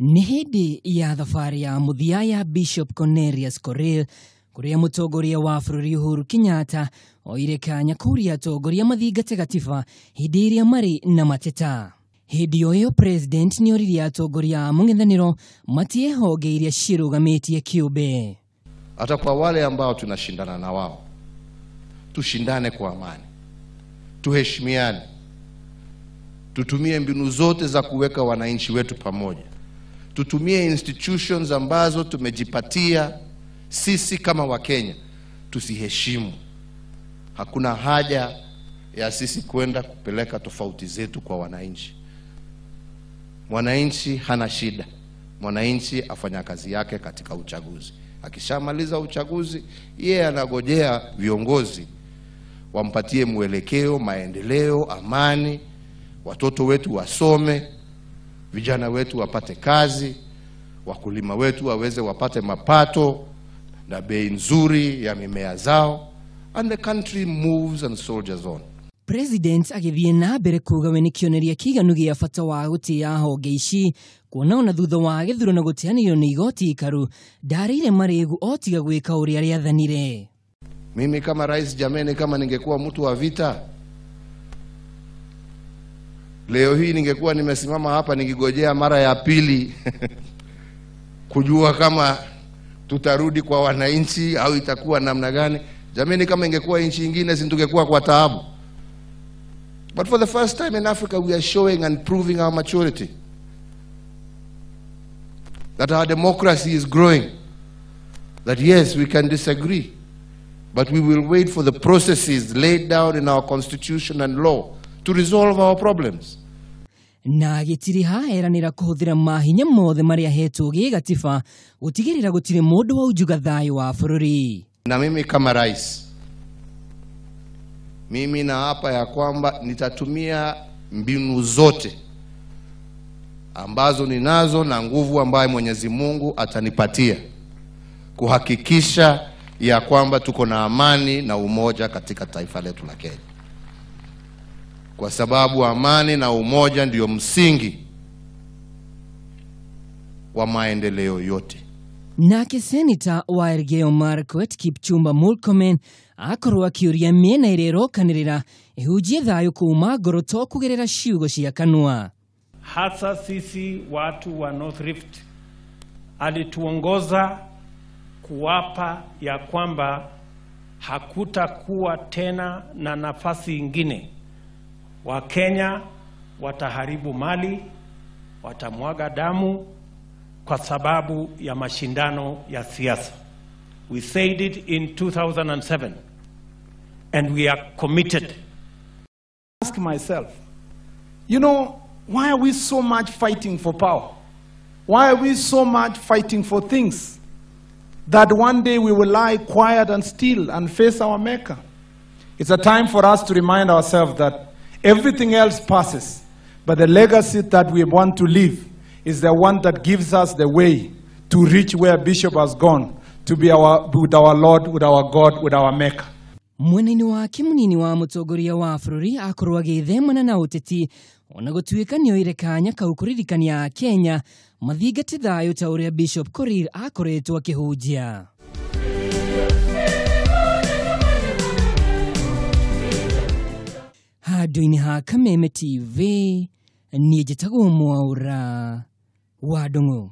Nĩ hĩndĩ ya thabarĩ ya mũthia ya Mbicobu Cornellius Korir kũrĩa Mutongoria wa bururi Uhuru Kenyatta oire kanya kũria atongoria mathingate gatiba hĩndĩ ĩrĩa marĩ na mateta. Hĩndĩ ĩyo President nioririe atongoria a Mung'ethaniro matie honge iria ciirugamitie kĩũmbe. Hata kwa wale ambao tunashindana na wao, tushindane kwa amani, tuheshimiane, tutumie mbinu zote za kuweka wananchi wetu pamoja. Tutumie institutions ambazo tumejipatia sisi kama Wakenya, tusiheshimu. Hakuna haja ya sisi kwenda kupeleka tofauti zetu kwa wananchi. Mwananchi hana shida. Mwananchi afanya kazi yake katika uchaguzi. Akishamaliza uchaguzi, yeye anagojea viongozi wampatie mwelekeo, maendeleo, amani, watoto wetu wasome, vijana wetu wapate kazi, wakulima wetu waweze wapate mapato na bei nzuri ya mimea zao, and the country moves and soldiers on. President agithie na mbere kuga we nĩ kĩoneria kĩiganu gĩa bata wa gũtĩa honge ici, kuona ona thutha wa gĩthurano gũteanĩrio nĩ igoti ikaru ndarĩire marĩgu otiga gwĩka ũrĩa rĩathanire. Mimi kama rais jameni, kama ningekuwa mtu wa vita, leo hii ningekuwa nimesimama hapa nikigojea mara ya pili kujua kama tutarudi kwa wananchi au itakuwa namna gani. Jameni, kama ingekuwa nchi nyingine sintungekuwa kwa taabu. But for the first time in Africa, we are showing and proving our maturity, that our democracy is growing, that yes, we can disagree, but we will wait for the processes laid down in our constitution and law to resolve our problems. Na gĩtiri haeranĩra kũhũthĩra mahinya mothe marĩa hetwo gĩgatiba gũtigĩrĩra gũtirĩ mũndũ wa ujuga thayũ wa bũrũri. Na mimi kama rais, mimi naapa ya kwamba nitatumia mbinu zote ambazo ninazo na nguvu ambayo Mwenyezi Mungu atanipatia kuhakikisha ya kwamba tuko na amani na umoja katika taifa letu la Kenya. Kwa sababu amani na umoja ndio msingi wa maendeleo yote. Nake Senator wa Elgeyo Marakwet Kipchumba Murkomen akorwo akĩũria mĩena ĩrĩa ĩrokanĩrĩra ĩhunjie thayũ kuuma ngoro to kũgerera ciugo cia kanua. Hasa sisi watu wa North Rift alituongoza kuwapa ya kwamba hakutakuwa tena na nafasi ingine. Wakenya wataharibu mali, watamwaga damu kwa sababu ya mashindano ya siasa. We said it in 2007 and we are committed. Ask myself, you know, why are we so much fighting for power? Why are we so much fighting for things that one day we will lie quiet and still and face our maker? It's a time for us to remind ourselves that everything else passes, but the legacy that we want to leave is the one that gives us the way to reach where Bishop has gone, to be with our Lord, with our God, with our Maker. Mwena-inĩ wake mũnini wa Mutongoria wa bũrũri akorwo agĩthemana na ũteti ona gũtuĩka nĩoire kanya kau kũririkania Kenya mathingate thayũ ta ũrĩa Mbicobu Cornellius akoretwo akĩhunjia. Handũ-inĩ ha Kameme TV, niĩ njĩtagwo Mwaura wa Ndung'u.